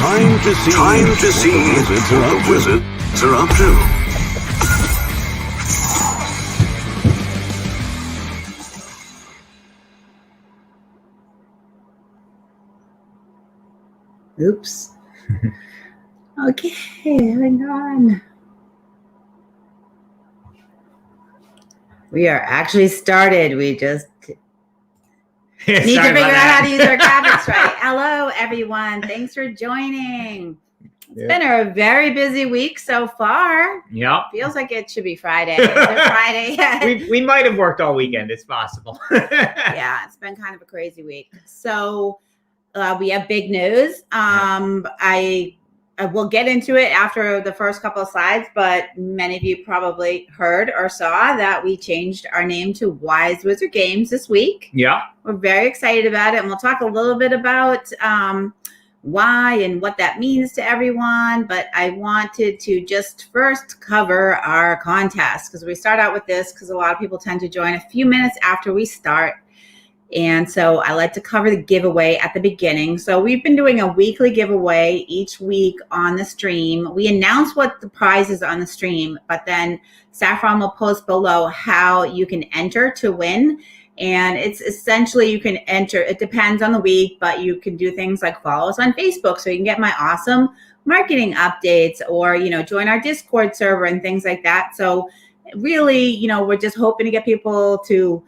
Time to see what the wizards are up to. Oops. Okay, hang on. We are actually started. We just need to figure out how to use our graphics right. Hello, everyone. Thanks for joining. It's been a very busy week so far. Yeah. Feels like it should be Friday. Is it Friday yet? We might have worked all weekend. It's possible. Yeah, it's been kind of a crazy week. So we have big news. I will get into it after the first couple of slides, but many of you probably heard or saw that we changed our name to Wise Wizard Games this week. Yeah. We're very excited about it, and we'll talk a little bit about why and what that means to everyone. But I wanted to just first cover our contest, because we start out with this because a lot of people tend to join a few minutes after we start. And so I like to cover the giveaway at the beginning. So we've been doing a weekly giveaway each week on the stream. We announce what the prize is on the stream, but then Saffron will post below how you can enter to win. And it's essentially, you can enter, it depends on the week, but you can do things like follow us on Facebook so you can get my awesome marketing updates, or, join our Discord server and things like that. So really, we're just hoping to get people to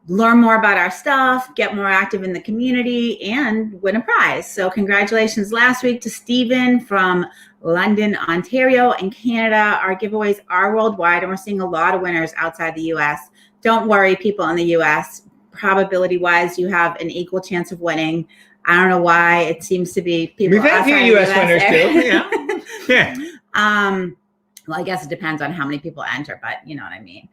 learn more about our stuff, get more active in the community, and win a prize. So congratulations last week to Stephen from London, Ontario, and Canada. Our giveaways are worldwide, and we're seeing a lot of winners outside the US. Don't worry, people in the US, probability-wise, you have an equal chance of winning. I don't know why. It seems to be people. We've had a few US winners too. Yeah. Well, I guess it depends on how many people enter, but you know what I mean.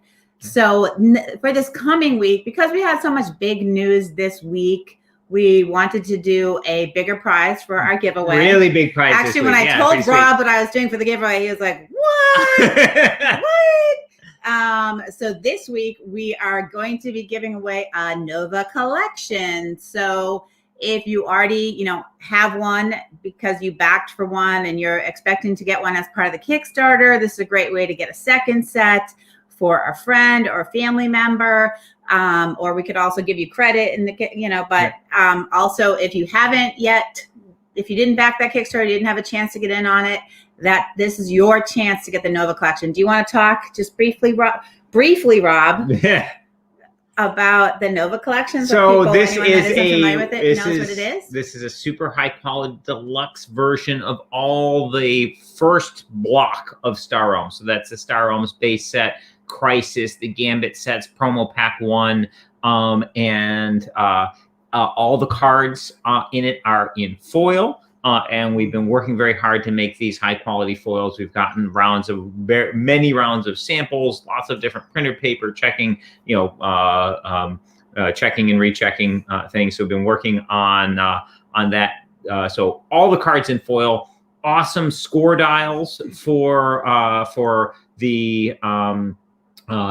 So for this coming week, because we had so much big news this week, we wanted to do a bigger prize for our giveaway. Really big prize. Actually, when I told Rob what I was doing for the giveaway, he was like, what? What? So this week we are going to be giving away a Nova collection. So if you already, have one because you backed for one and you're expecting to get one as part of the Kickstarter, this is a great way to get a second set for a friend or a family member, or we could also give you credit in the, but also if you haven't yet, if you didn't back that Kickstarter, you didn't have a chance to get in on it, that this is your chance to get the Nova collection. Do you want to talk just briefly, Rob, about the Nova collection? So this is This is a super high quality deluxe version of all the first block of Star Realms. So that's the Star Realms base set, Crisis, the Gambit sets, promo pack 1, and all the cards in it are in foil. And we've been working very hard to make these high quality foils. We've gotten many rounds of samples, lots of different printer paper, checking, checking and rechecking things. So we've been working on that. So all the cards in foil, awesome score dials for the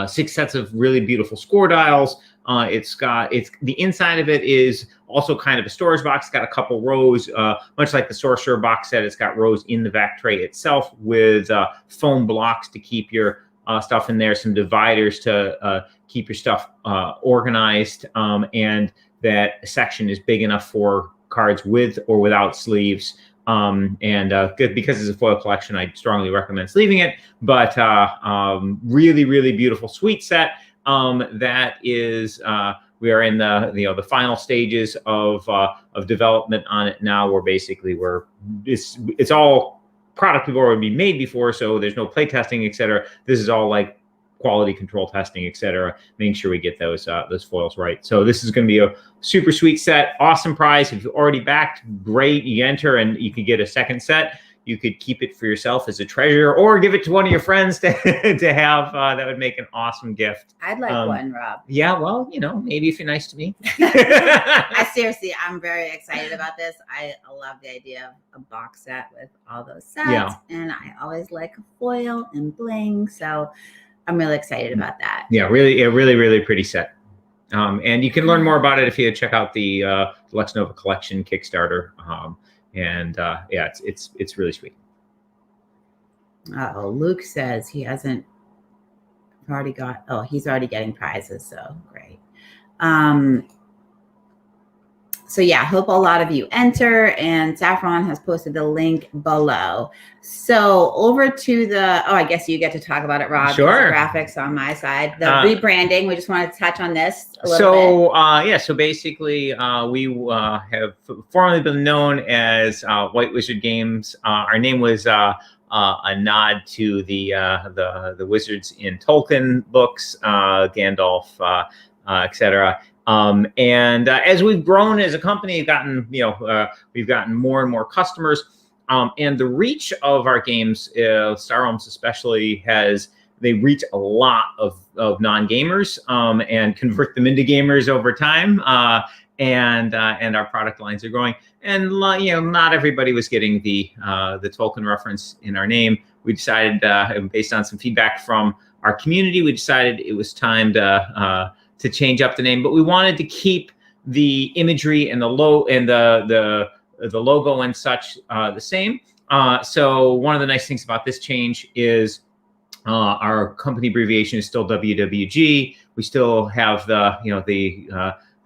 6 sets of really beautiful score dials. The inside of it is also kind of a storage box. It's got a couple rows, much like the Sorcerer box set. It's got rows in the vac tray itself with foam blocks to keep your stuff in there, some dividers to keep your stuff organized, and that section is big enough for cards with or without sleeves. Good, because it's a foil collection, I strongly recommend sleeving it. But really, really beautiful, sweet set. That is, we are in the final stages of development on it now. Where basically it's all product we've already made before, so there's no play testing, etc. This is all like quality control testing, etc. Making sure we get those foils right. So this is going to be a super sweet set, awesome prize. If you already backed, great, you enter and you could get a second set. You could keep it for yourself as a treasure, or give it to one of your friends to have. That would make an awesome gift. I'd like one, Rob. Yeah, well, maybe if you're nice to me. I'm very excited about this. I love the idea of a box set with all those sets, and I always like foil and bling. So I'm really excited about that. Yeah, really, really, really pretty set. And you can learn more about it if you check out the Deluxe Nova Collection Kickstarter. Yeah, it's really sweet. Luke says he hasn't already got. Oh, he's already getting prizes. So great. So yeah, hope a lot of you enter, and Saffron has posted the link below. So over to the, I guess you get to talk about it, Rob. Sure. Graphics on my side. The rebranding, we just wanted to touch on this a little bit. So basically we have formerly been known as White Wizard Games. Our name was a nod to the wizards in Tolkien books, Gandalf, etc. And as we've grown as a company, we've gotten more and more customers, and the reach of our games, Star Realms especially, they reach a lot of non-gamers and convert them into gamers over time. And our product lines are growing. And not everybody was getting the Tolkien reference in our name. We decided, based on some feedback from our community, we decided it was time to change up the name, but we wanted to keep the imagery and the logo and such the same. So one of the nice things about this change is our company abbreviation is still WWG. We still have the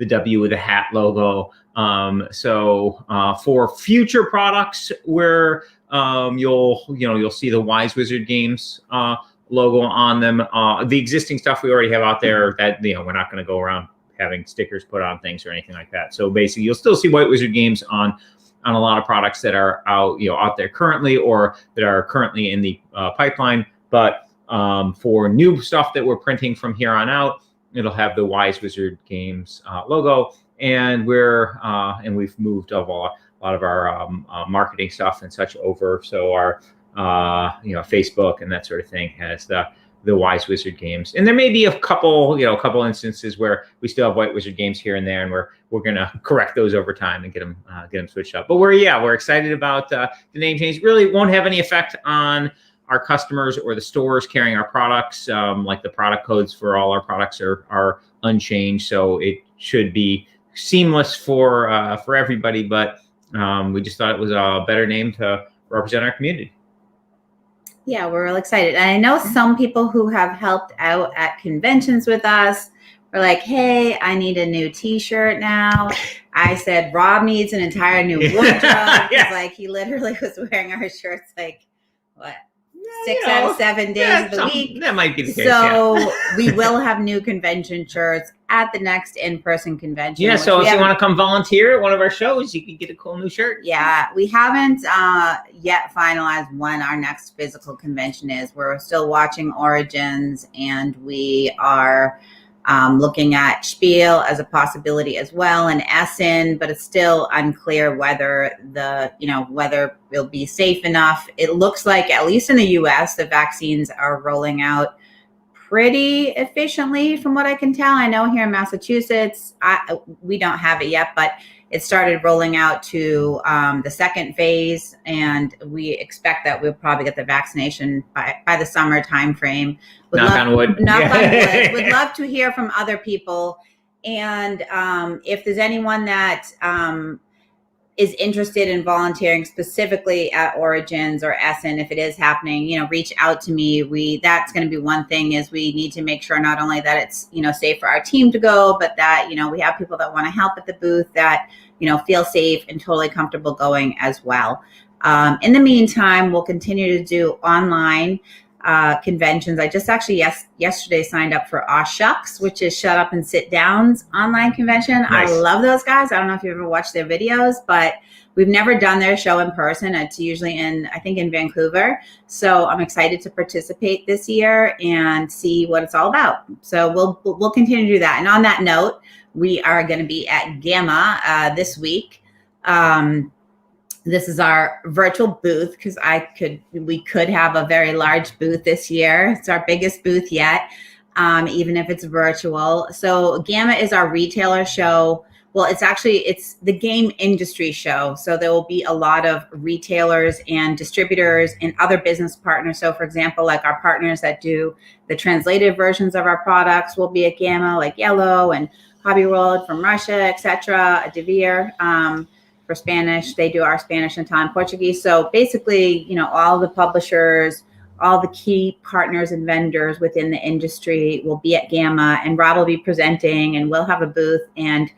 W with the hat logo. So for future products where you'll see the Wise Wizard Games logo on them. The existing stuff we already have out there, that we're not going to go around having stickers put on things or anything like that. So basically, you'll still see White Wizard Games on a lot of products that are out there currently, or that are currently in the pipeline. But for new stuff that we're printing from here on out, it'll have the Wise Wizard Games logo, and we've moved a lot of our marketing stuff and such over. So our Facebook and that sort of thing has the Wise Wizard Games, and there may be a couple instances where we still have White Wizard Games here and there, and we're gonna correct those over time and get them switched up. But we're excited about the name change. Really won't have any effect on our customers or the stores carrying our products. Like the product codes for all our products are unchanged, so it should be seamless for everybody. But we just thought it was a better name to represent our community. Yeah, we're real excited. And I know some people who have helped out at conventions with us were like, hey, I need a new t-shirt now. I said, Rob needs an entire new wardrobe. Yes. Like, he literally was wearing our shirts like, what? 6 out of 7 days of the week. That might be the case. So we will have new convention shirts at the next in-person convention. Yeah, so if you want to come volunteer at one of our shows, you can get a cool new shirt. Yeah, we haven't yet finalized when our next physical convention is. We're still watching Origins, and we are looking at Spiel as a possibility as well, and Essen, but it's still unclear whether whether it'll be safe enough. It looks like, at least in the US, the vaccines are rolling out pretty efficiently from what I can tell. I know here in Massachusetts, we don't have it yet, but it started rolling out to the second phase, and we expect that we'll probably get the vaccination by the summer timeframe. Knock on wood. Knock on wood. Would love to hear from other people, and if there's anyone that is interested in volunteering specifically at Origins or Essen, if it is happening, reach out to me. That's going to be one thing, is we need to make sure not only that it's, safe for our team to go, but that, we have people that want to help at the booth that, feel safe and totally comfortable going as well. In the meantime, we'll continue to do online conventions. I just actually yesterday signed up for Shucks, which is Shut Up and Sit Down's online convention. Nice. I love those guys. I don't know if you've ever watched their videos, but we've never done their show in person. It's usually in Vancouver. So I'm excited to participate this year and see what it's all about. So we'll continue to do that. And on that note, we are going to be at Gamma this week. This is our virtual booth, because we could have a very large booth this year. It's our biggest booth yet, even if it's virtual. So Gamma is our retailer show. Well, it's the game industry show. So there will be a lot of retailers and distributors and other business partners. So for example, like our partners that do the translated versions of our products will be at GAMA, like Yellow and Hobby World from Russia, etc. Devere for Spanish. They do our Spanish and Italian, Portuguese. So basically, all the publishers, all the key partners and vendors within the industry will be at GAMA, and Rob will be presenting, and we'll have a booth. And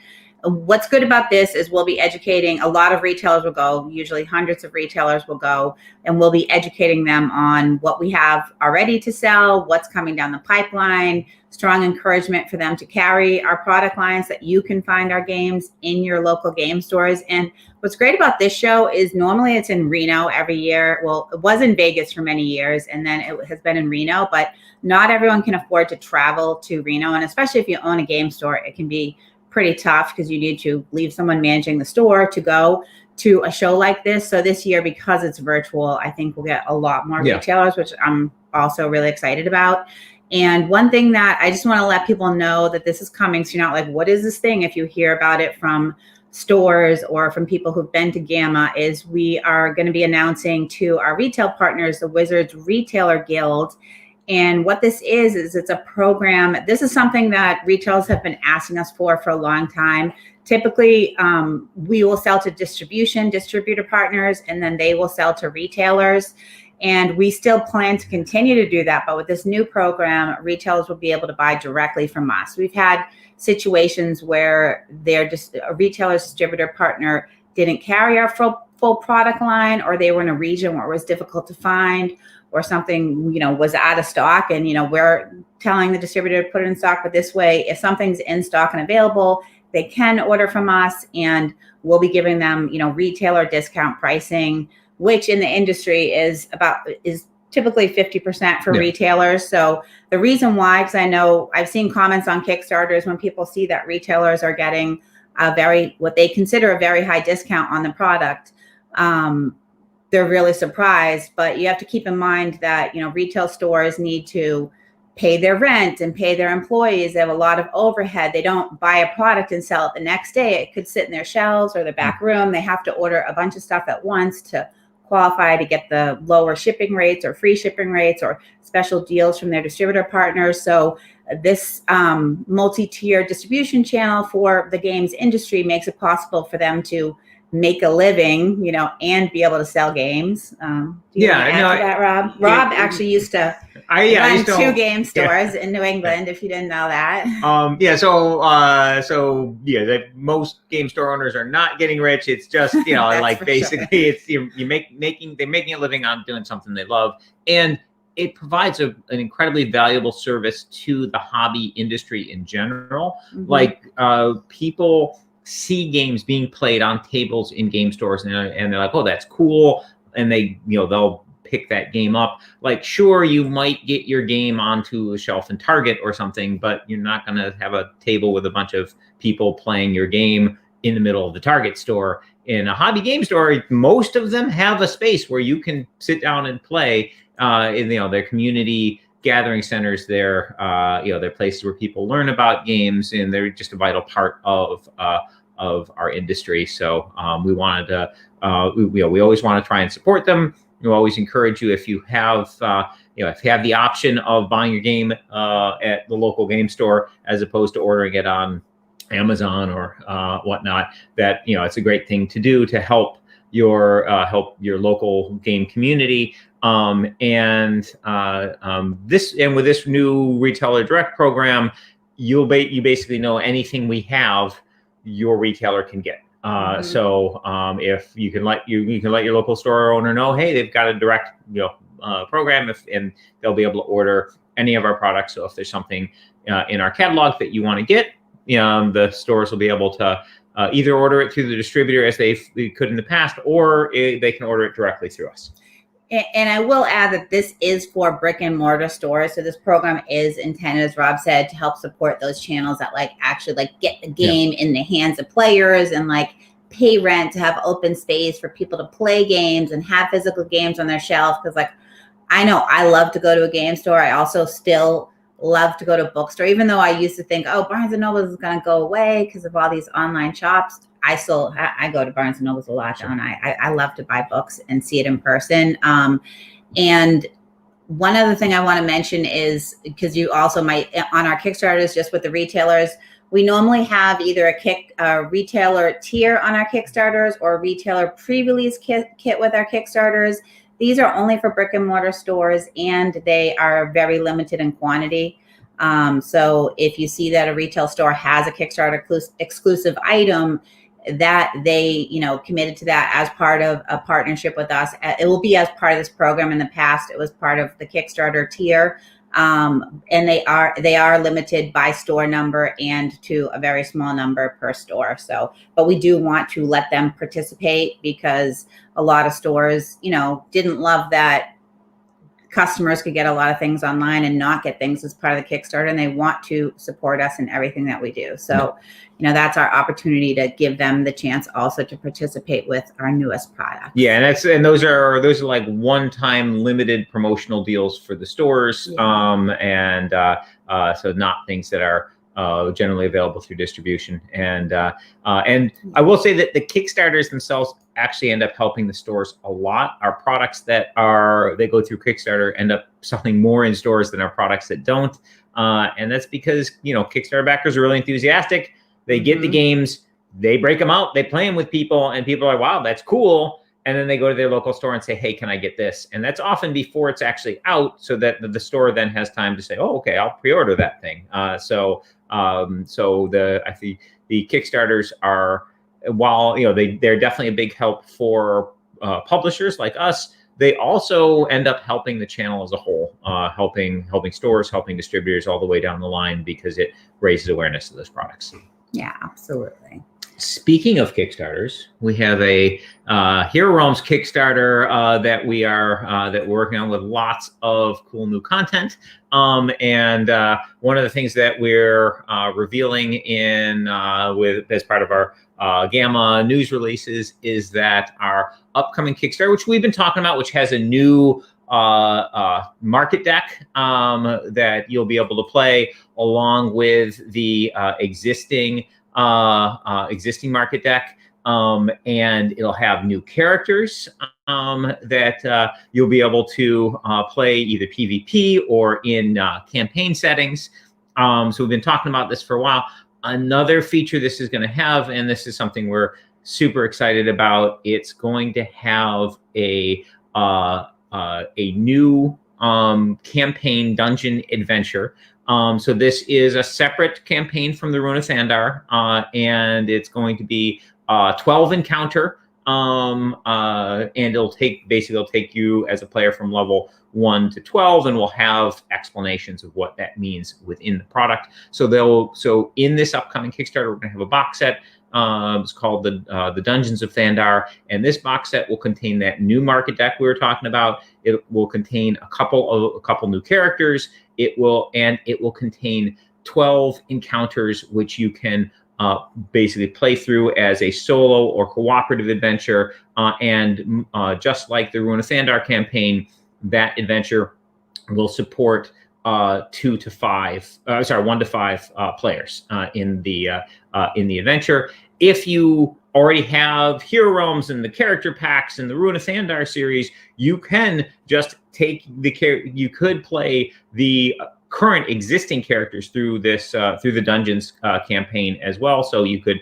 what's good about this is we'll be educating. A lot of retailers will go, usually hundreds of retailers will go, and we'll be educating them on what we have already to sell, what's coming down the pipeline, strong encouragement for them to carry our product lines, that you can find our games in your local game stores. And what's great about this show is normally it's in Reno every year. Well, it was in Vegas for many years, and then it has been in Reno, but not everyone can afford to travel to Reno. And especially if you own a game store, it can be pretty tough because you need to leave someone managing the store to go to a show like this. So this year, because it's virtual, I think we'll get a lot more retailers, which I'm also really excited about. And one thing that I just want to let people know that this is coming, so you're not like, what is this thing? If you hear about it from stores or from people who've been to GAMA, is we are going to be announcing to our retail partners, the Wizards Retailer Guild. And what this is it's a program. This is something that retailers have been asking us for a long time. Typically, we will sell to distributor partners, and then they will sell to retailers. And we still plan to continue to do that. But with this new program, retailers will be able to buy directly from us. We've had situations where they're just a retailer's distributor partner didn't carry our full product line, or they were in a region where it was difficult to find, or something, was out of stock. And, we're telling the distributor to put it in stock. But this way, if something's in stock and available, they can order from us, and we'll be giving them, retailer discount pricing, which in the industry is typically 50% for retailers. So the reason why, because I know I've seen comments on Kickstarters when people see that retailers are getting what they consider a very high discount on the product, they're really surprised. But you have to keep in mind that, retail stores need to pay their rent and pay their employees. They have a lot of overhead. They don't buy a product and sell it the next day. It could sit in their shelves or the back room. They have to order a bunch of stuff at once to qualify to get the lower shipping rates or free shipping rates or special deals from their distributor partners. So this multi-tier distribution channel for the games industry makes it possible for them to make a living, and be able to sell games. Do you want to add to that, Rob? Rob actually used to run 2 game stores in New England, if you didn't know that. Most game store owners are not getting rich. It's just, like basically it's they're making a living on doing something they love, and it provides an incredibly valuable service to the hobby industry in general. Mm-hmm. Like people see games being played on tables in game stores, and they're like, oh, that's cool. And they'll pick that game up. Like, sure, you might get your game onto a shelf in Target or something, but you're not going to have a table with a bunch of people playing your game in the middle of the Target store. In a hobby game store, most of them have a space where you can sit down and play in their community gathering centers, they're places where people learn about games, and they're just a vital part of our industry. So we wanted to, we always want to try and support them. We always encourage you, if you have, if you have the option of buying your game at the local game store as opposed to ordering it on Amazon or whatnot, that it's a great thing to do to help your local game community. With this new retailer direct program, you basically know anything we have, your retailer can get. So if you can let your local store owner know, hey, they've got a direct program, and they'll be able to order any of our products. So if there's something in our catalog that you want to get, the stores will be able to either order it through the distributor as they could in the past, or they can order it directly through us. And I will add that this is for brick and mortar stores. So this program is intended, as Rob said, to help support those channels that actually get the game in the hands of players, and pay rent to have open space for people to play games and have physical games on their shelf. Because I know I love to go to a game store. I also still love to go to bookstore, even though I used to think, oh, Barnes and Noble is going to go away because of all these online shops. I go to Barnes and Nobles a lot, John. I love to buy books and see it in person. And one other thing I want to mention is, because you also might, on our Kickstarters, just with the retailers, we normally have either a retailer tier on our Kickstarters or a retailer pre-release kit with our Kickstarters. These are only for brick and mortar stores, and they are very limited in quantity. So if you see that a retail store has a Kickstarter exclusive item, that they, committed to that as part of a partnership with us. It will be as part of this program. In the past, it was part of the Kickstarter tier. And they are limited by store number and to a very small number per store. So, but we do want to let them participate, because a lot of stores, didn't love that customers could get a lot of things online and not get things as part of the Kickstarter, and they want to support us in everything that we do. So, that's our opportunity to give them the chance also to participate with our newest product. Yeah, and those are like one-time limited promotional deals for the stores, so not things that are generally available through distribution. And I will say that the Kickstarters themselves actually end up helping the stores a lot. Our products that go through Kickstarter end up selling more in stores than our products that don't. And that's because, Kickstarter backers are really enthusiastic. They get the games, they break them out, they play them with people, and people are like, wow, that's cool. And then they go to their local store and say, hey, can I get this? And that's often before it's actually out, so that the store then has time to say, oh, okay, I'll pre-order that thing. So the Kickstarters are, while they're definitely a big help for publishers like us, they also end up helping the channel as a whole, helping stores, helping distributors all the way down the line, because it raises awareness of those products. Yeah, absolutely. Speaking of Kickstarters, we have a Hero Realms Kickstarter that we're working on with lots of cool new content. And one of the things that we're revealing as part of our Gamma news releases is that our upcoming Kickstarter, which we've been talking about, which has a new market deck that you'll be able to play along with the existing market deck, and it'll have new characters that you'll be able to play either PvP or in campaign settings. So we've been talking about this for a while. Another feature this is going to have, and this is something we're super excited about, it's going to have a new campaign dungeon adventure. So this is a separate campaign from the Ruinathandar, and it's going to be 12 encounter, and it'll take you as a player from level 1 to 12, and we'll have explanations of what that means within the product. So in this upcoming Kickstarter, we're going to have a box set. It's called the Dungeons of Thandar, and this box set will contain that new market deck we were talking about. It will contain a couple new characters. It will contain 12 encounters, which you can basically play through as a solo or cooperative adventure. And just like the Ruinathandar campaign, that adventure will support 1 to 5 players in the adventure. If you already have Hero Realms and the character packs and the Ruinathandar series, you can just you could play the current existing characters through the Dungeons campaign as well. So you could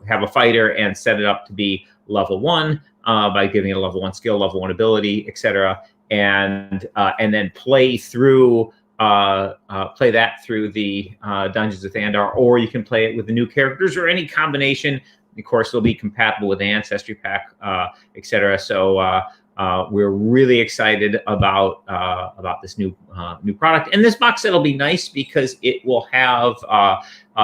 have a fighter and set it up to be level 1 by giving it a level 1 skill, level 1 ability, etc., and then play that through the Dungeons of Thandar, or you can play it with the new characters or any combination. Of course, they'll be compatible with the Ancestry Pack, etc. So we're really excited about this new product. And this box set will be nice because it will have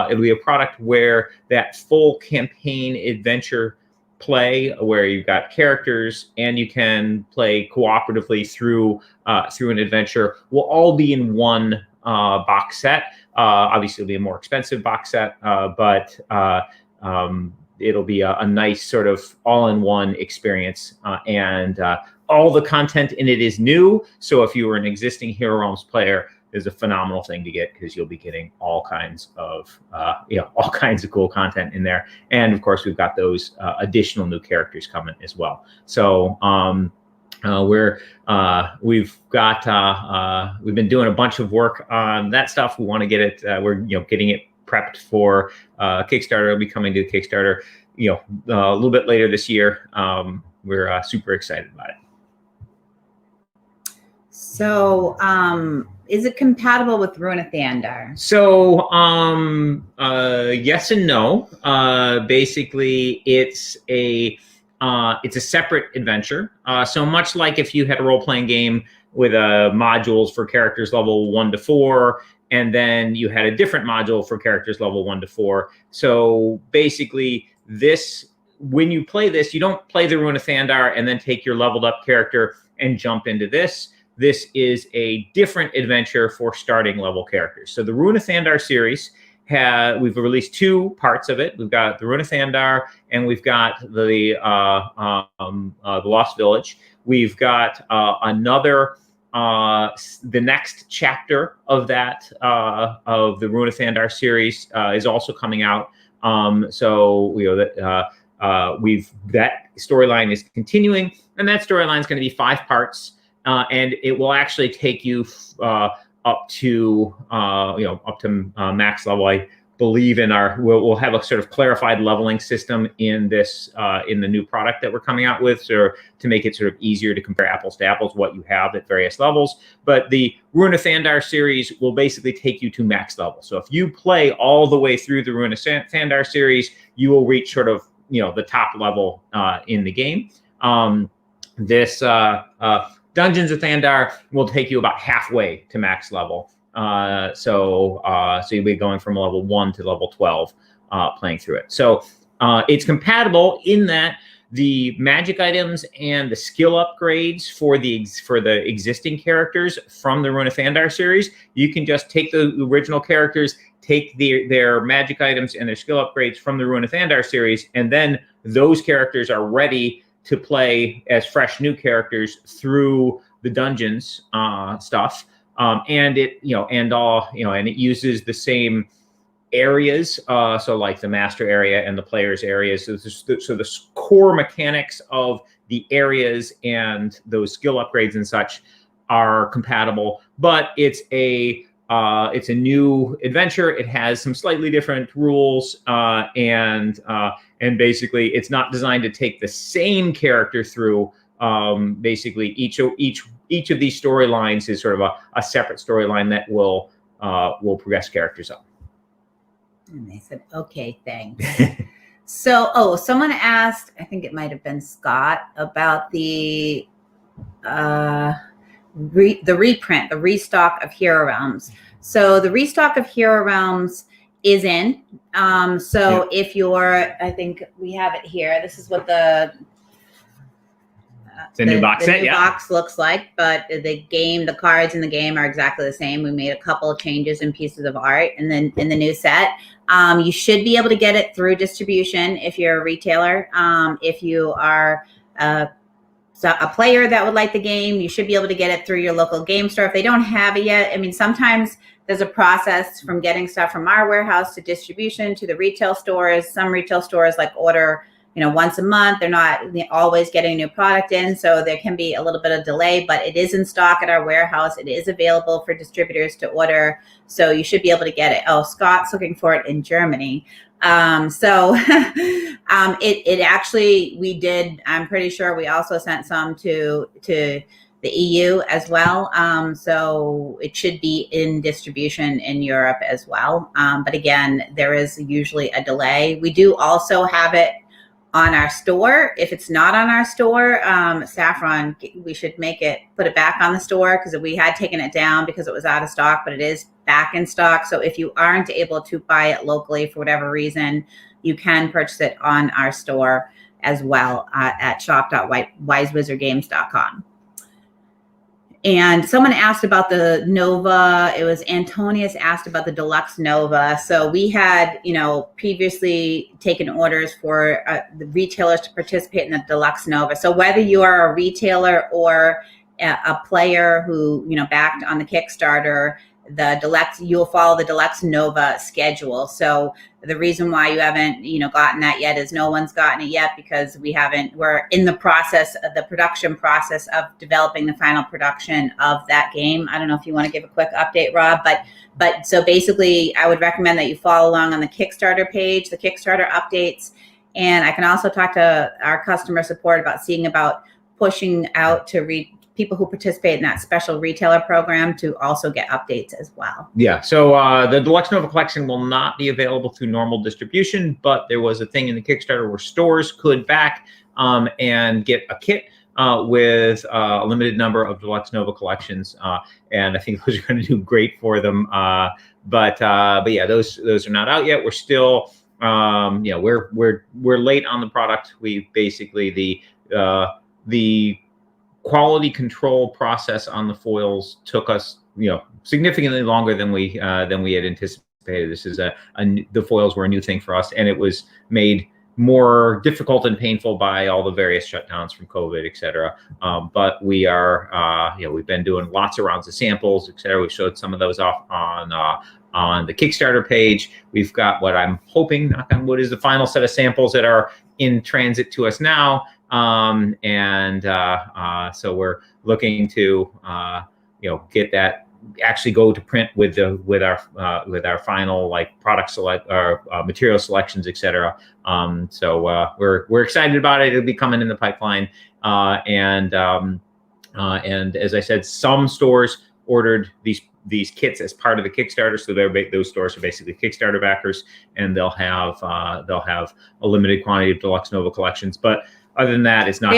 it'll be a product where that full campaign adventure play, where you've got characters and you can play cooperatively through an adventure, will all be in one box set. Obviously, it'll be a more expensive box set, but it'll be a nice sort of all-in-one experience, and all the content in it is new. So if you were an existing Hero Realms player, is a phenomenal thing to get, because you'll be getting all kinds of all kinds of cool content in there. And of course, we've got those additional new characters coming as well. So we've been doing a bunch of work on that stuff. We want to get it. We're getting it prepped for Kickstarter. It'll be coming to Kickstarter a little bit later this year. We're super excited about it. So, is it compatible with Ruinathandar? So, yes and no. Basically, it's a separate adventure. So much like if you had a role-playing game with modules for characters level 1 to 4, and then you had a different module for characters level 1 to 4. So basically, when you play this, you don't play the Ruinathandar and then take your leveled up character and jump into this. This is a different adventure for starting level characters. So the Ruinathandar series, we've released 2 parts of it. We've got the Ruinathandar, and we've got the Lost Village. We've got another, the next chapter of that, of the Ruinathandar series is also coming out. That storyline is continuing, and that storyline is going to be 5 parts. And it will actually take you up to max level. I believe we'll have a sort of clarified leveling system in this in the new product that we're coming out with, to make it sort of easier to compare apples to apples what you have at various levels. But the Ruinathandar series will basically take you to max level. So if you play all the way through the Ruinathandar series, you will reach sort of the top level in the game. Dungeons of Thandar will take you about halfway to max level. So you'll be going from level 1 to level 12 playing through it. So it's compatible in that the magic items and the skill upgrades for the existing characters from the Ruinathandar series, you can just take the original characters, take their magic items and their skill upgrades from the Ruinathandar series, and then those characters are ready to play as fresh new characters through the dungeons stuff, and it uses the same areas, so like the master area and the players areas. So the core mechanics of the areas and those skill upgrades and such are compatible, but it's a new adventure. It has some slightly different rules, and basically it's not designed to take the same character through. Basically each of these storylines is sort of a separate storyline that will progress characters up. And they said, okay, thanks. So, someone asked, I think it might have been Scott, about the reprint, the restock of Hero Realms. So the restock of Hero Realms is in. If you're, I think we have it here. This is what the new box set, box looks like, but the cards in the game are exactly the same. We made a couple of changes in pieces of art, and then in the new set, you should be able to get it through distribution if you're a retailer. If you are a player that would like the game, you should be able to get it through your local game store. If they don't have it yet, I mean, sometimes there's a process from getting stuff from our warehouse to distribution to the retail stores. Some retail stores order once a month. They're not always getting a new product in, so there can be a little bit of delay, but it is in stock at our warehouse. It is available for distributors to order, so you should be able to get it. Oh, Scott's looking for it in Germany. It actually, we did, I'm pretty sure we also sent some to the EU as well. So it should be in distribution in Europe as well. But again, there is usually a delay. We do also have it on our store. If it's not on our store, Saffron, we should put it back on the store, because we had taken it down because it was out of stock, but it is back in stock. So if you aren't able to buy it locally for whatever reason, you can purchase it on our store as well at shop.wisewizardgames.com. And someone asked about the Nova. It was Antonius asked about the Deluxe Nova. So we had, previously taken orders for the retailers to participate in the Deluxe Nova. So whether you are a retailer or a player who, backed on the Kickstarter, the Deluxe, you'll follow the Deluxe Nova schedule. So the reason why you haven't, gotten that yet is no one's gotten it yet because we're in the process of the production process of developing the final production of that game. I don't know if you want to give a quick update, Rob, but so basically I would recommend that you follow along on the Kickstarter page, the Kickstarter updates. And I can also talk to our customer support about pushing out to people who participate in that special retailer program to also get updates as well. Yeah, so the Deluxe Nova Collection will not be available through normal distribution, but there was a thing in the Kickstarter where stores could back and get a kit with a limited number of Deluxe Nova Collections, and I think those are going to do great for them. But yeah, those are not out yet. We're still, we're late on the product. We basically the quality control process on the foils took us, significantly longer than we had anticipated. This is the foils were a new thing for us, and it was made more difficult and painful by all the various shutdowns from COVID, et cetera. But we are, we've been doing lots of rounds of samples, et cetera. We showed some of those off on the Kickstarter page. We've got what I'm hoping, knock on wood, is the final set of samples that are in transit to us now. So we're looking to get that actually go to print with our final product material selections, etc. So we're excited about it. It'll be coming in the pipeline, and as I said, some stores ordered these kits as part of the Kickstarter, so those stores are basically Kickstarter backers, and they'll have a limited quantity of Deluxe Nova Collections, but other than that, it's not.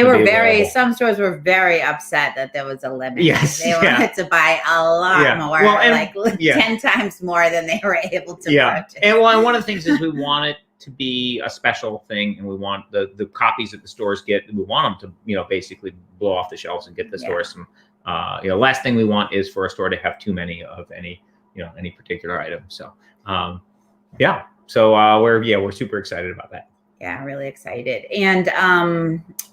Some stores were very upset that there was a limit. Yes, they wanted to buy a lot more, 10 times more than they were able to purchase. And one of the things is we want it to be a special thing, and we want the copies that the stores get. We want them to, basically blow off the shelves and get the stores some. Last thing we want is for a store to have too many of any particular item. So, we're super excited about that. Yeah, really excited. And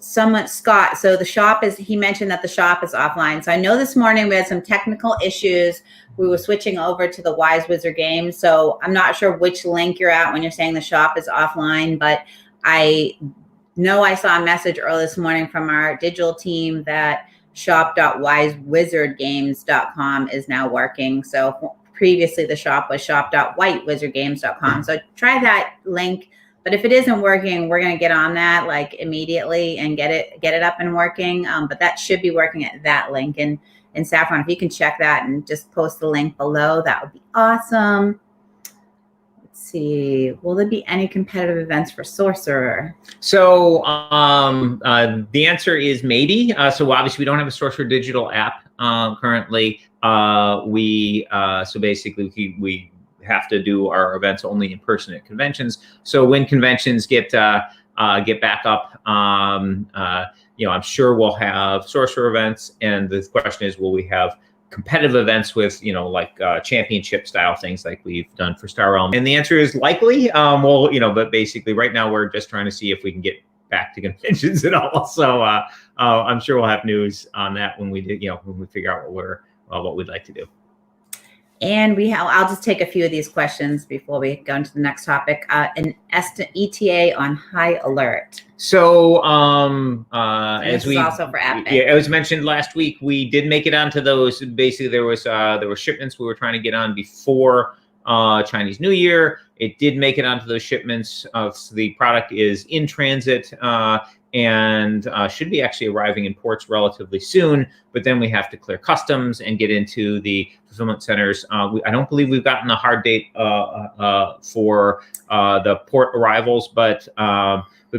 Scott, so the shop he mentioned that the shop is offline. So I know this morning we had some technical issues. We were switching over to the Wise Wizard game. So I'm not sure which link you're at when you're saying the shop is offline, but I know I saw a message early this morning from our digital team that shop.wisewizardgames.com is now working. So previously the shop was shop.whitewizardgames.com. So try that link. But if it isn't working, we're going to get on that immediately and get it up and working. But that should be working at that link. And Saffron, if you can check that and just post the link below, that would be awesome. Let's see. Will there be any competitive events for Sorcerer? So the answer is maybe. So obviously we don't have a Sorcerer digital app currently. So basically we have to do our events only in person at conventions. So when conventions get back up, I'm sure we'll have Sorcerer events. And the question is, will we have competitive events with, championship style things like we've done for Star Realm? And the answer is likely. But basically right now we're just trying to see if we can get back to conventions at all. So I'm sure we'll have news on that when we figure out what we'd like to do. And I'll just take a few of these questions before we go into the next topic. An ETA on high alert. So as we also for Epic. Yeah, as mentioned last week, we did make it onto those. Basically, there were shipments we were trying to get on before Chinese New Year. It did make it onto those shipments. So the product is in transit and should be actually arriving in ports relatively soon. But then we have to clear customs and get into the fulfillment centers. I don't believe we've gotten a hard date for the port arrivals, but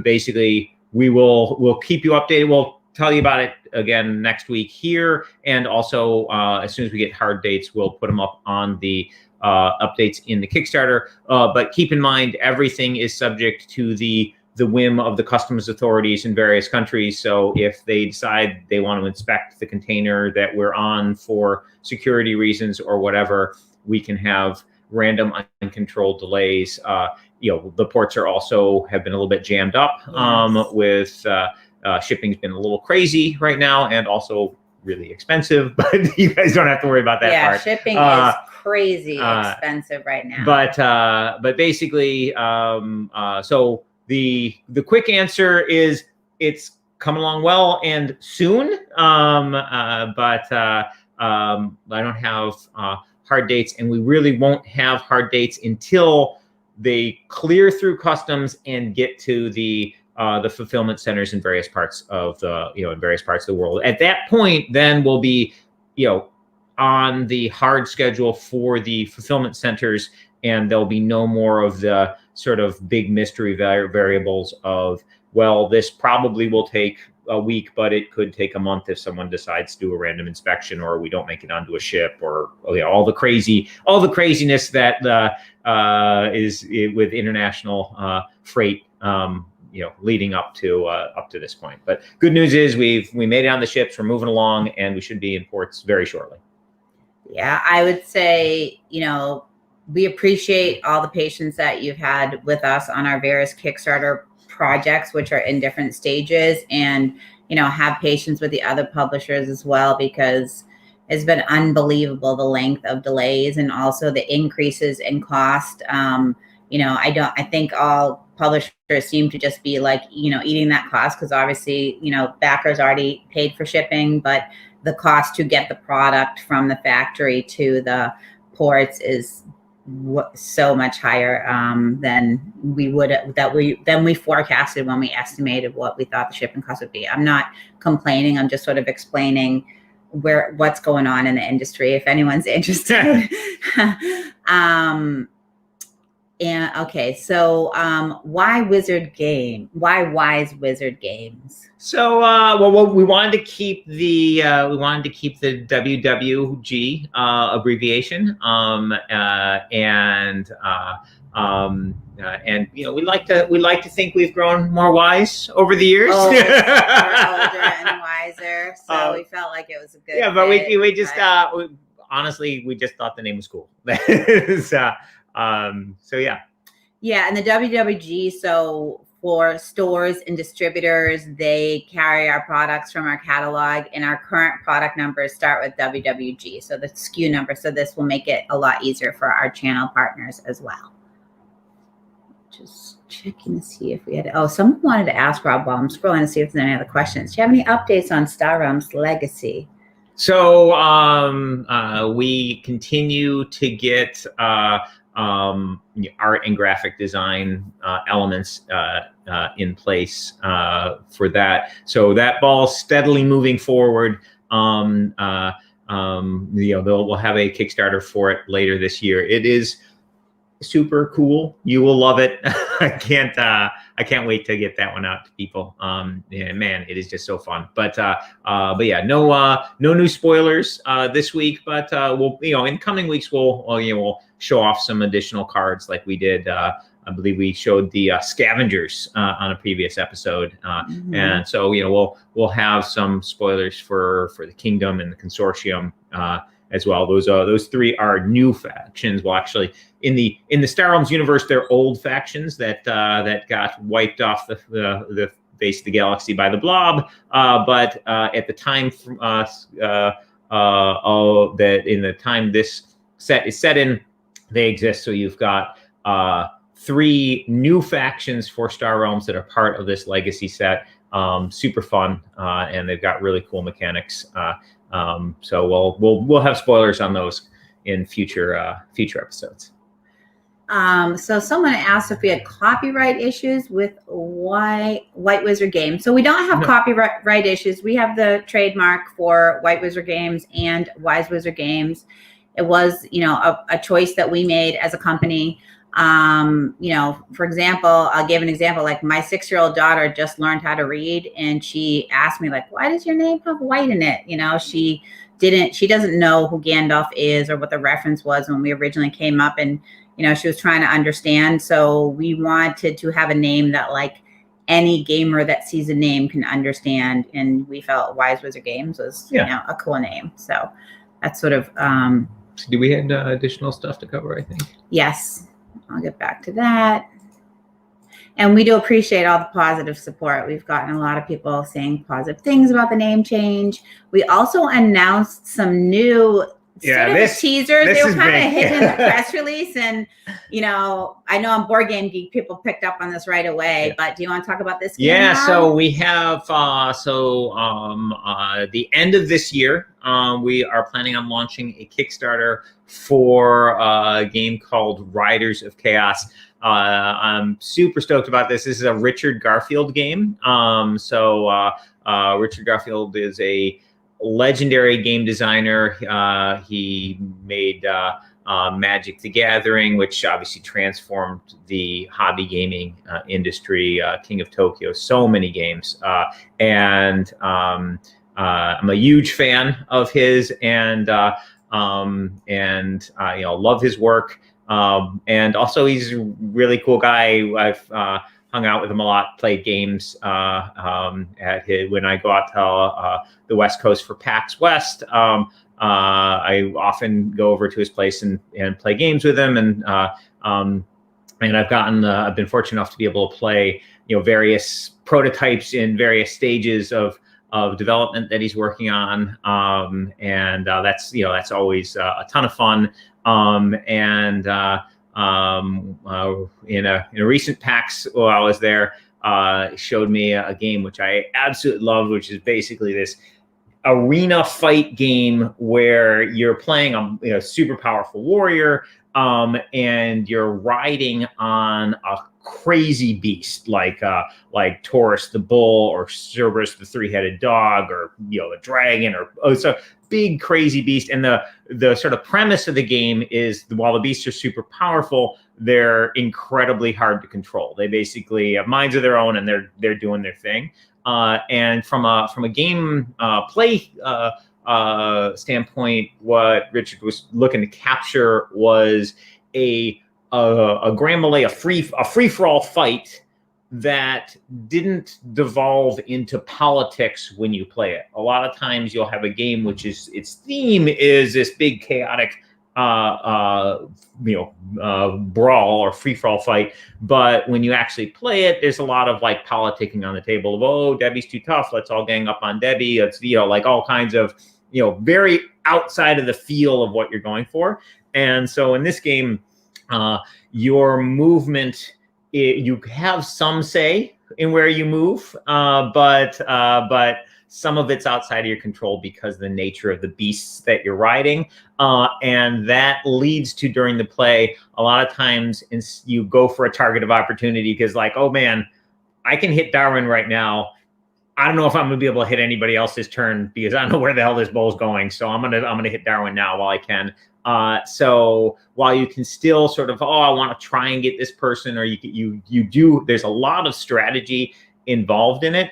basically we'll keep you updated. We'll tell you about it again next week here, and also as soon as we get hard dates, we'll put them up on the updates in the Kickstarter. But keep in mind, everything is subject to the whim of the customs authorities in various countries. So if they decide they want to inspect the container that we're on for security reasons or whatever, we can have random uncontrolled delays. The ports have been a little bit jammed up with shipping's been a little crazy right now and also really expensive, but you guys don't have to worry about that part. Yeah, shipping is crazy expensive right now. But basically, so the quick answer is it's coming along well and soon. But I don't have hard dates, and we really won't have hard dates until they clear through customs and get to the fulfillment centers in various parts of the world. At that point, then we'll be, on the hard schedule for the fulfillment centers, and there'll be no more of the sort of big mystery variables of, well, this probably will take a week, but it could take a month if someone decides to do a random inspection, or we don't make it onto a ship, or all the craziness that is with international freight, leading up to this point. But good news is we made it on the ships. We're moving along, and we should be in ports very shortly. Yeah, I would say, we appreciate all the patience that you've had with us on our various Kickstarter projects, which are in different stages, and have patience with the other publishers as well, because it's been unbelievable, the length of delays and also the increases in cost. I think all publishers seem to just be like, eating that cost, because obviously, backers already paid for shipping, but the cost to get the product from the factory to the ports is so much higher than we forecasted when we estimated what we thought the shipping cost would be. I'm not complaining. I'm just sort of explaining what's going on in the industry, if anyone's interested. So why Wizard Game? Why Wise Wizard Games? So we wanted to keep the WWG abbreviation, and we like to think we've grown more wise over the years. Older and wiser. So we felt like it was a good. Yeah, but we just honestly, we just thought the name was cool. So yeah. Yeah, and the WWG, so for stores and distributors, they carry our products from our catalog, and our current product numbers start with WWG, so the SKU number. So this will make it a lot easier for our channel partners as well. Just checking to see if we had, someone wanted to ask Rob while I'm scrolling to see if there's any other questions. Do you have any updates on Star Realms Legacy? So we continue to get art and graphic design elements in place for that. So that ball's steadily moving forward. We'll have a Kickstarter for it later this year. It is super cool. You will love it. I can't wait to get that one out to people. Man, it is just so fun. But yeah, no new spoilers this week. But we'll, in coming weeks, we'll show off some additional cards like we did. I believe we showed the scavengers on a previous episode, and so we'll have some spoilers for the Kingdom and the Consortium as well. Those three are new factions. Well, actually, in the Star Realms universe, they're old factions that got wiped off the face of the galaxy by the Blob. But at the time in the time this set is set in, they exist. So you've got three new factions for Star Realms that are part of this legacy set. Super fun, and they've got really cool mechanics. So we'll have spoilers on those in future episodes. So someone asked if we had copyright issues with White Wizard Games. So we don't have copyright issues. We have the trademark for White Wizard Games and Wise Wizard Games. It was, a choice that we made as a company. For example, I'll give an example. Like my 6-year-old daughter just learned how to read, and she asked me, like, why does your name have white in it? She doesn't know who Gandalf is or what the reference was when we originally came up, and she was trying to understand. So we wanted to have a name that like any gamer that sees a name can understand, and we felt Wise Wizard Games was a cool name. So that's sort of So do we have additional stuff to cover, I think? Yes. I'll get back to that. And we do appreciate all the positive support. We've gotten a lot of people saying positive things about the name change. We also announced some new Yeah, sort of this teasers. this They were has kind been- of hidden in the press release, and I know on Board Game Geek people picked up on this right away. Yeah. But do you want to talk about this game? Yeah, Rob? so we have the end of this year, we are planning on launching a Kickstarter for a game called Riders of Chaos. I'm super stoked about this. This is a Richard Garfield game. Richard Garfield is a legendary game designer. He made Magic the Gathering, which obviously transformed the hobby gaming industry, King of Tokyo, so many games. I'm a huge fan of his, and love his work. And also, he's a really cool guy. I've hung out with him a lot, played games when I go out to the West Coast for PAX West. I often go over to his place and play games with him, and I've been fortunate enough to be able to play various prototypes in various stages of development that he's working on, that's always a ton of fun. In a recent PAX while I was there, showed me a game which I absolutely love, which is basically this arena fight game where you're playing a super powerful warrior, and you're riding on a crazy beast like Taurus the bull, or Cerberus the three-headed dog, or a dragon, it's a big crazy beast. And the sort of premise of the game is, while the beasts are super powerful, they're incredibly hard to control. They basically have minds of their own, and they're doing their thing. And from a game play standpoint, what Richard was looking to capture was a grand melee, a free for all fight that didn't devolve into politics when you play it. A lot of times you'll have a game which is its theme is this big chaotic brawl or free for all fight, but when you actually play it, there's a lot of like politicking on the table of, oh, Debbie's too tough, let's all gang up on Debbie. It's like all kinds of very outside of the feel of what you're going for. And so in this game, your movement, you have some say in where you move, but some of it's outside of your control because of the nature of the beasts that you're riding. And that leads to, during the play, a lot of times you go for a target of opportunity because, like, oh man, I can hit Darwin right now. I don't know if I'm gonna be able to hit anybody else's turn because I don't know where the hell this bowl's going. So I'm gonna hit Darwin now while I can. So while you can still sort of, I want to try and get this person, or you do, there's a lot of strategy involved in it.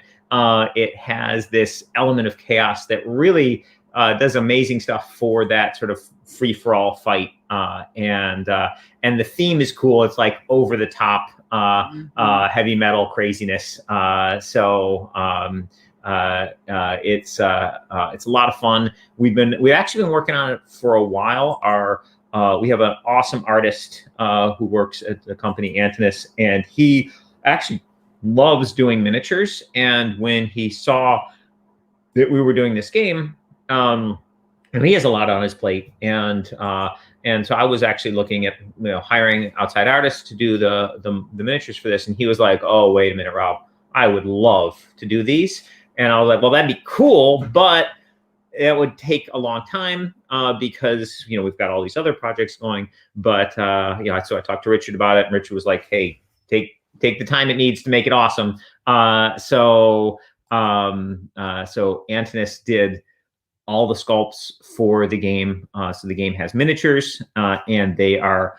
It has this element of chaos that really does amazing stuff for that sort of free for all fight. And the theme is cool. It's like over the top heavy metal craziness. It's a lot of fun. We've actually been working on it for a while. We have an awesome artist who works at the company Antinous, and he actually loves doing miniatures. And when he saw that we were doing this game, and he has a lot on his plate, and so I was actually looking at hiring outside artists to do the miniatures for this, and he was like, "Oh, wait a minute, Rob, I would love to do these." And I was like, "Well, that'd be cool, but it would take a long time because we've got all these other projects going." But so I talked to Richard about it, and Richard was like, "Hey, take the time it needs to make it awesome." So Antinous did all the sculpts for the game. So the game has miniatures, and they are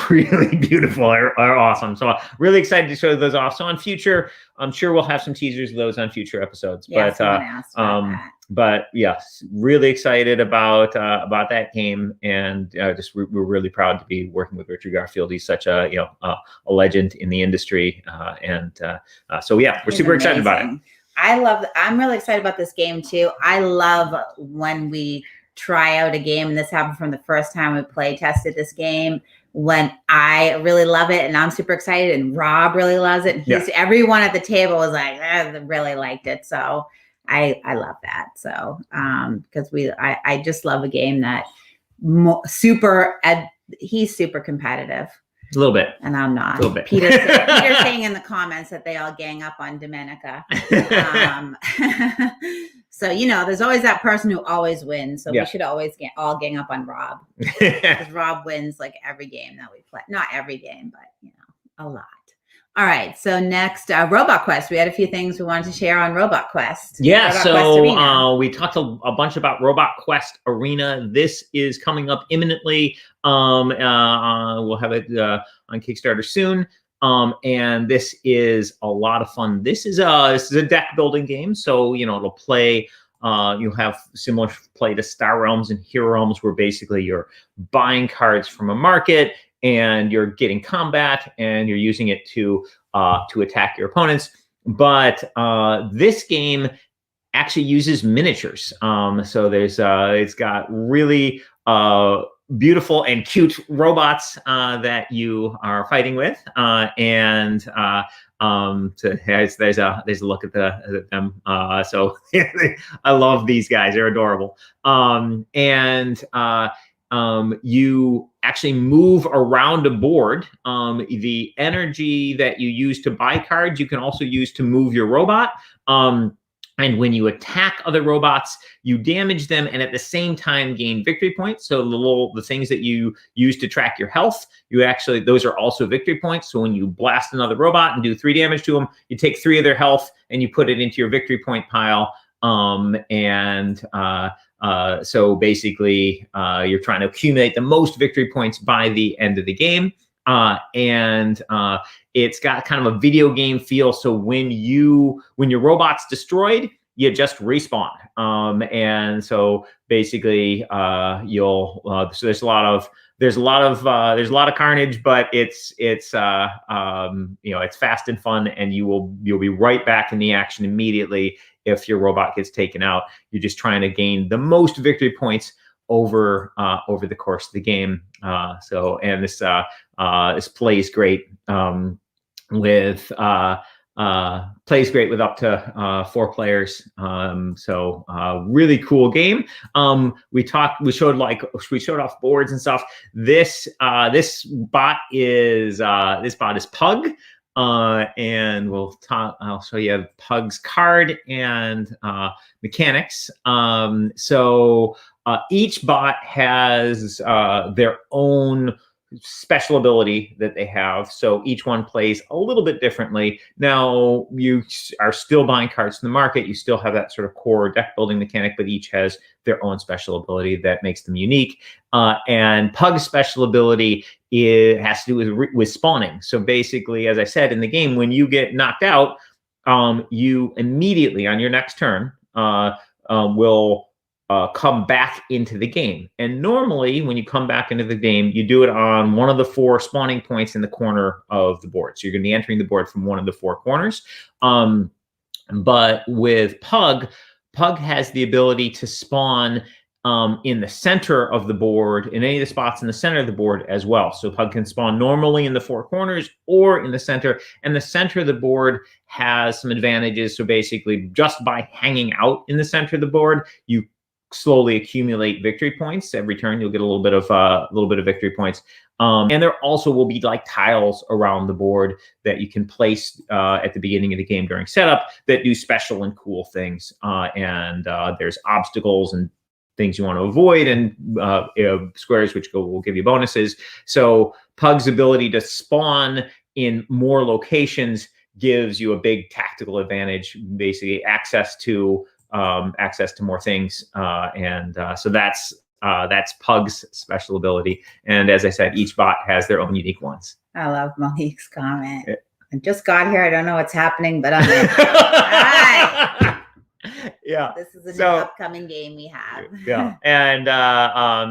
really beautiful, are awesome. So really excited to show those off. So on future, I'm sure we'll have some teasers of those on future episodes. Yes, But yes, really excited about that game, and we're really proud to be working with Richard Garfield. He's such a legend in the industry, so yeah, we're super excited about it. I'm really excited about this game too. I love when we try out a game, and this happened from the first time we play tested this game, when I really love it and I'm super excited, and Rob really loves it, and everyone at the table was like, really liked it. So I love that. So because I just love a game that he's super competitive. A little bit. And I'm not. A little bit. Peter's saying in the comments that they all gang up on Domenica. So, there's always that person who always wins. So we should always all gang up on Rob. Because Rob wins like every game that we play. Not every game, but, a lot. All right. So next, Robot Quest. We had a few things we wanted to share on Robot Quest. Yeah. Robot so we talked a bunch about Robot Quest Arena. This is coming up imminently. We'll have it on Kickstarter soon. And this is a lot of fun. This is a deck building game. So, it'll play, you'll have similar play to Star Realms and Hero Realms, where basically you're buying cards from a market and you're getting combat and you're using it to attack your opponents. But this game actually uses miniatures. So there's it's got really beautiful and cute robots that you are fighting with, and so there's a look at them. So I love these guys; they're adorable. You actually move around a board. The energy that you use to buy cards, you can also use to move your robot. And when you attack other robots, you damage them and at the same time gain victory points. So the things that you use to track your health, those are also victory points. So when you blast another robot and do 3 damage to them, you take 3 of their health and you put it into your victory point pile. So basically, you're trying to accumulate the most victory points by the end of the game. It's got kind of a video game feel. So when your robot's destroyed, you just respawn. And so basically, so there's a lot of carnage, but it's fast and fun, and you'll be right back in the action immediately if your robot gets taken out. You're just trying to gain the most victory points over the course of the game. This plays great plays great with up to 4 players. Really cool game. We showed off boards and stuff. This bot is Pug. And I'll show you Pug's card and mechanics. Each bot has their own special ability that they have. So each one plays a little bit differently. Now, you are still buying cards from the market. You still have that sort of core deck building mechanic, but each has their own special ability that makes them unique. And Pug's special ability has to do with spawning. So basically, as I said in the game, when you get knocked out, you immediately on your next turn will come back into the game. And normally when you come back into the game, you do it on one of the 4 spawning points in the corner of the board. So you're going to be entering the board from one of the 4 corners. But with Pug has the ability to spawn in the center of the board, in any of the spots in the center of the board as well. So Pug can spawn normally in the 4 corners or in the center. And the center of the board has some advantages. So basically, just by hanging out in the center of the board, you slowly accumulate victory points. Every turn you'll get a little bit of victory points. And there also will be like tiles around the board that you can place at the beginning of the game during setup that do special and cool things. There's obstacles and things you want to avoid, and squares which will give you bonuses. So Pug's ability to spawn in more locations gives you a big tactical advantage, basically access to more things. So that's Pug's special ability. And as I said, each bot has their own unique ones. I love Malik's comment. I just got here. I don't know what's happening, but I'm in. All right. Yeah. This is a new upcoming game we have. Yeah. And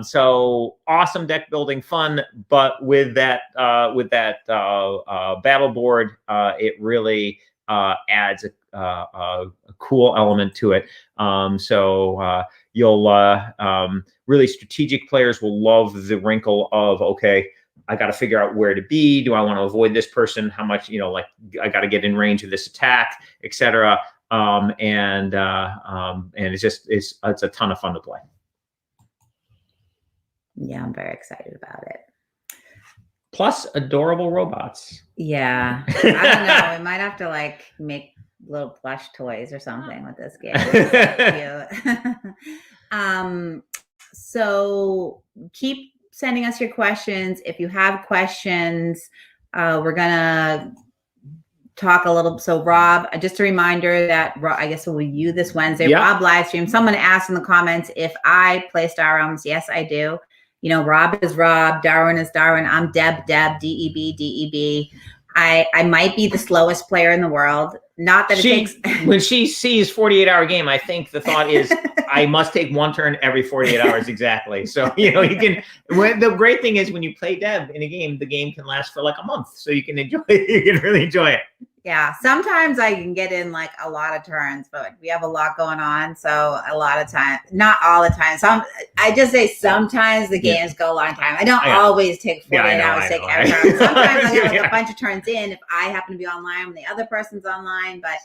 so awesome deck building fun, but with that battle board, it really adds a cool element to it. You'll really strategic players will love the wrinkle of, okay, I got to figure out where to be. Do I want to avoid this person? How much, I got to get in range of this attack, etc. and it's a ton of fun to play. Yeah, I'm very excited about it. Plus adorable robots. Yeah, I don't know. We might have to like make little plush toys or something with this game. It's so cute. So keep sending us your questions. If you have questions, we're gonna talk a little. So Rob, just a reminder that I guess we'll you this Wednesday. Yep. Rob live stream. Someone asked in the comments if I play Star Realms. Yes, I do. You know, Rob is Rob, Darwin is Darwin. I'm Deb, DEB. I might be the slowest player in the world. Not that it takes. When she sees 48-hour game, I think the thought is I must take one turn every 48 hours exactly. So, you know, you can. The great thing is when you play Deb in a game, the game can last for like a month, so you can enjoy it. You can really enjoy it. Yeah, sometimes I can get in like a lot of turns, but we have a lot going on, so a lot of time, not all the time. I just say sometimes the games go a long time. I don't always take 48 hours to take every turn. Sometimes I get like a bunch of turns in if I happen to be online when the other person's online, but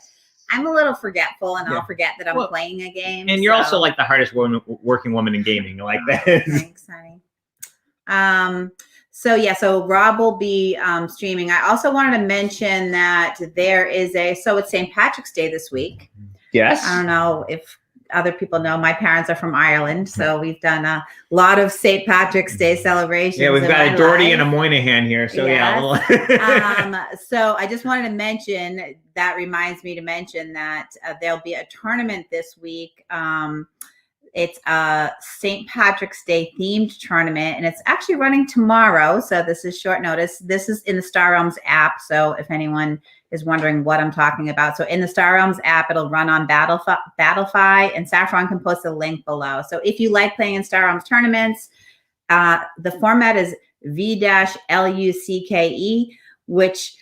I'm a little forgetful and I'll forget that I'm playing a game. And you're also like the hardest working woman in gaming, like that. Thanks, honey. So Rob will be streaming. I also wanted to mention that there is it's St. Patrick's Day this week. Yes. I don't know if other people know. My parents are from Ireland, so we've done a lot of St. Patrick's Day celebrations. Yeah, we've got a Doherty and a Moynihan here, so So I just wanted to mention, that reminds me to mention that there'll be a tournament this week. It's a St. Patrick's Day themed tournament, and it's actually running tomorrow. So this is short notice. This is in the Star Realms app. So if anyone is wondering what I'm talking about. So in the Star Realms app, it'll run on Battlefy, and Saffron can post a link below. So if you like playing in Star Realms tournaments, the format is V-LUCKE, which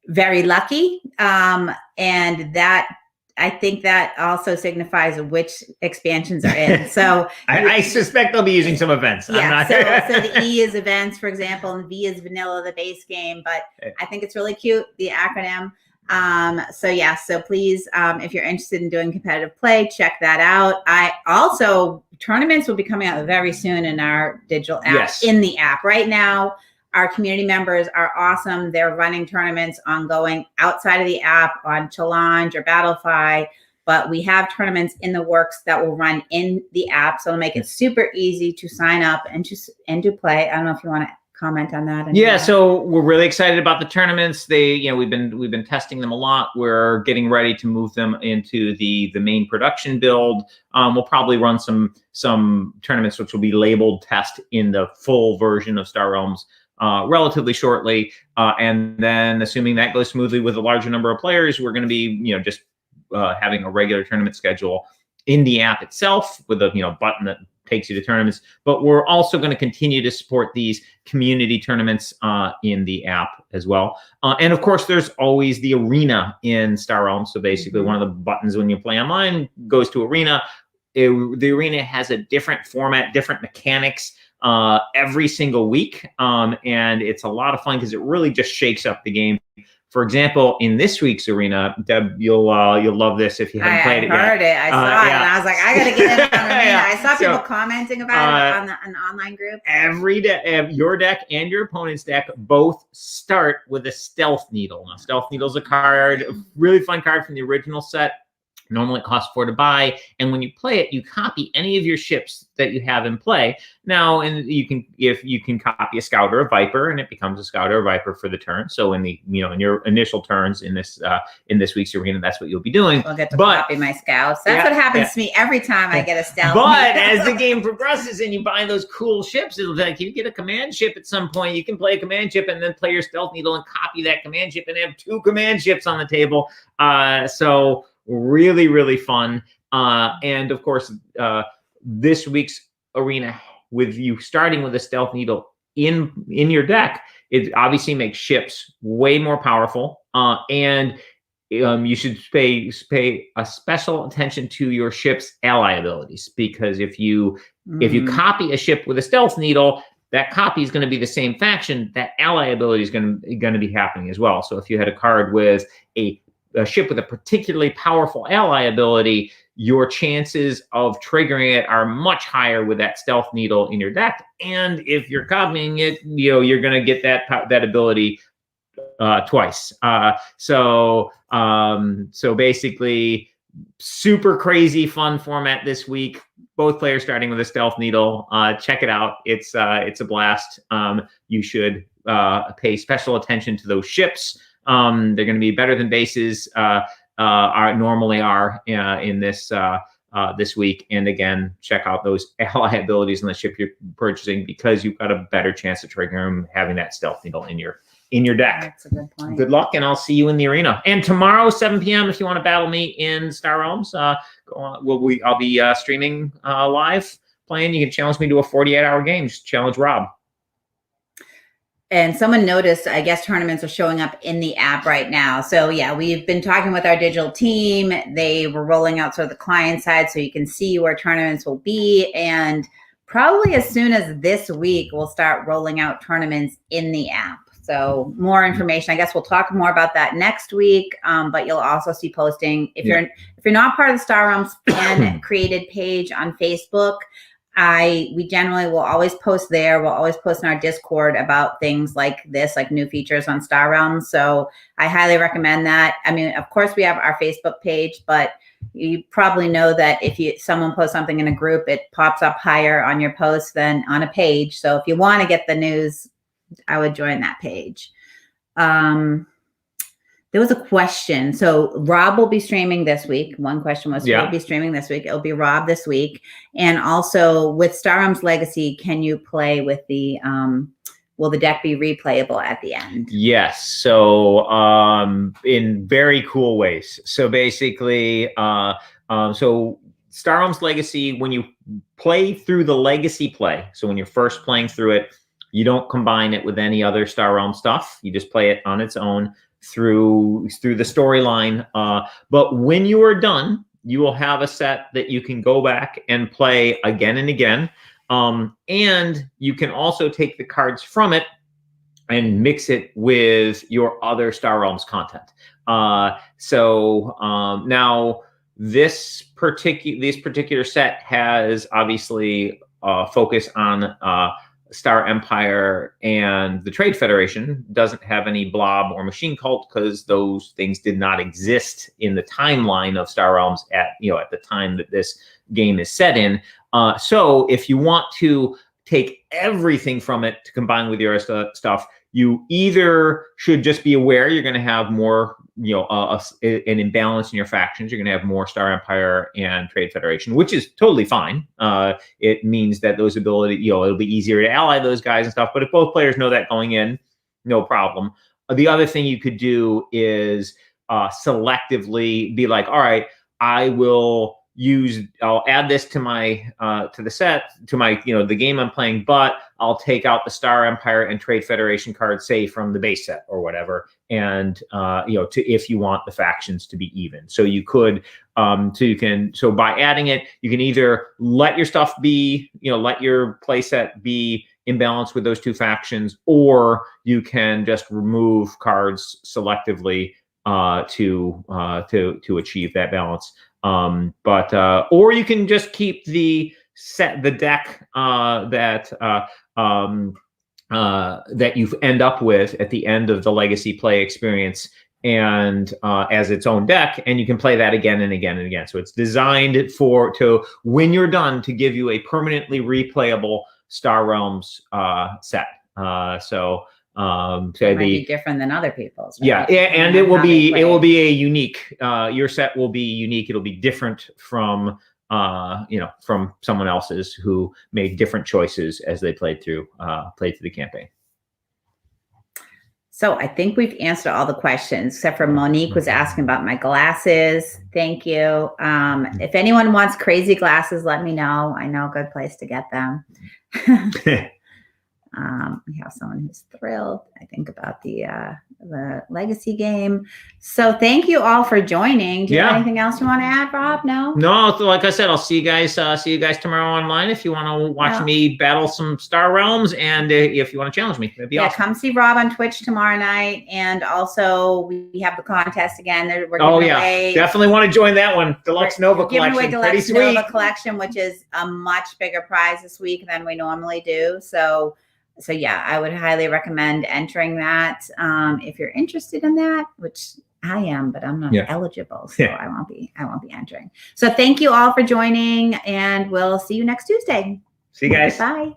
very lucky. And that, I think that also signifies which expansions are in. So I suspect they'll be using some events. Yeah, so the E is events, for example, and V is vanilla, the base game. But I think it's really cute, the acronym. So please, if you're interested in doing competitive play, check that out. Tournaments will be coming out very soon in our digital app, in the app. Right now, our community members are awesome. They're running tournaments ongoing outside of the app on Challenge or Battlefy, but we have tournaments in the works that will run in the app. So it'll make it super easy to sign up and to play. I don't know if you want to comment on that. Yeah, so we're really excited about the tournaments. We've been testing them a lot. We're getting ready to move them into the main production build. We'll probably run some tournaments which will be labeled test in the full version of Star Realms relatively shortly, and then assuming that goes smoothly with a larger number of players, we're going to be just having a regular tournament schedule in the app itself with a button that takes you to tournaments. But we're also going to continue to support these community tournaments in the app as well. And of course, there's always the arena in Star Realms. So basically, one of the buttons when you play online goes to arena. The arena has a different format, different mechanics every single week, and it's a lot of fun because it really just shakes up the game. For example, in this week's arena, Deb, you'll love this if you haven't played it yet. I heard it. I saw it, and I was like, I got to get in on arena. I saw people commenting about it on an online group. Every deck, your deck and your opponent's deck both start with a Stealth Needle. Now, Stealth Needle's a card, a really fun card from the original set. Normally it costs $4 to buy, and when you play it, you copy any of your ships that you have in play. Now, and you can copy a Scout or a Viper, and it becomes a Scout or a Viper for the turn. So in your initial turns in this week's arena, that's what you'll be doing. I'll get to copy my Scouts. That's what happens to me every time I get a Stealth. But as the game progresses and you buy those cool ships, it'll be like you get a command ship at some point. You can play a command ship and then play your Stealth Needle and copy that command ship and have 2 command ships on the table. So really, really fun. And of course, this week's arena, with you starting with a Stealth Needle in your deck, it obviously makes ships way more powerful. And you should pay a special attention to your ship's ally abilities, because if you copy a ship with a Stealth Needle, that copy is going to be the same faction. That ally ability is going to be happening as well. So if you had a card with a a ship with a particularly powerful ally ability, your chances of triggering it are much higher with that stealth needle in your deck. And if you're copying it, you're going to get that ability twice. So basically, super crazy fun format this week. Both players starting with a stealth needle. Check it out. It's a blast. You should pay special attention to those ships. They're going to be better than bases normally are in this this week. And again, check out those ally abilities on the ship you're purchasing, because you've got a better chance of triggering them having that stealth needle in your deck. That's a good point. Good luck, and I'll see you in the arena. And tomorrow, 7 p.m., if you want to battle me in Star Realms, go on. I'll be streaming live, playing. You can challenge me to a 48-hour game. Just challenge Rob. And someone noticed, I guess tournaments are showing up in the app right now. So yeah, we've been talking with our digital team. They were rolling out sort of the client side so you can see where tournaments will be. And probably as soon as this week, we'll start rolling out tournaments in the app. So more information. I guess we'll talk more about that next week. But you'll also see posting. If you're not part of the Star Realms fan created page on Facebook, we generally will always post there. We'll always post in our Discord about things like this, like new features on Star Realms. So I highly recommend that. I mean, of course, we have our Facebook page, but you probably know that if someone posts something in a group, it pops up higher on your post than on a page. So if you want to get the news, I would join that page. There was a question. So Rob will be streaming this week. One question was, who will be streaming this week? It'll be Rob this week. And also with Star Realms Legacy, can you play with the, will the deck be replayable at the end? Yes. So in very cool ways. So basically, so Star Realms Legacy, when you play through the Legacy play, so when you're first playing through it, you don't combine it with any other Star Realms stuff. You just play it on its own through the storyline. But when you are done, you will have a set that you can go back and play again and again. And you can also take the cards from it and mix it with your other Star Realms content. So now this particular set has obviously focus on Star Empire, and the Trade Federation doesn't have any blob or machine cult because those things did not exist in the timeline of Star Realms at the time that this game is set in. So if you want to take everything from it to combine with your stuff, you either should just be aware you're going to have more, an imbalance in your factions. You're going to have more Star Empire and Trade Federation, which is totally fine. It means that those abilities, it'll be easier to ally those guys and stuff. But if both players know that going in, no problem. The other thing you could do is selectively be like, all right, I'll add this to my the game I'm playing, but I'll take out the Star Empire and Trade Federation cards, say from the base set or whatever, and if you want the factions to be even. So you could so by adding it, you can either let your stuff be, let your play set be in balance with those two factions, or you can just remove cards selectively to achieve that balance. Or you can just keep the deck that you end up with at the end of the Legacy play experience, and as its own deck, and you can play that again and again and again. So it's designed to when you're done to give you a permanently replayable Star Realms set. It might be different than other people's. Right? Yeah, and it will be a unique. Your set will be unique. It'll be different from from someone else's who made different choices as they played through the campaign. So I think we've answered all the questions, except for Monique was asking about my glasses. Thank you. If anyone wants crazy glasses, let me know. I know a good place to get them. We have someone who's thrilled, I think, about the legacy game. So thank you all for joining. Do you have anything else you want to add, Rob? No? No, like I said, I'll see you guys tomorrow online if you want to watch me battle some Star Realms, and if you want to challenge me, that'd be awesome. Come see Rob on Twitch tomorrow night, and also we have the contest again. We're giving away, definitely want to join that one. Deluxe Nova Collection, giving away Deluxe Nova Collection, which is a much bigger prize this week than we normally do. So yeah, I would highly recommend entering that if you're interested in that, which I am, but I'm not eligible, so I won't be entering. So thank you all for joining, and we'll see you next Tuesday. See you guys. Bye.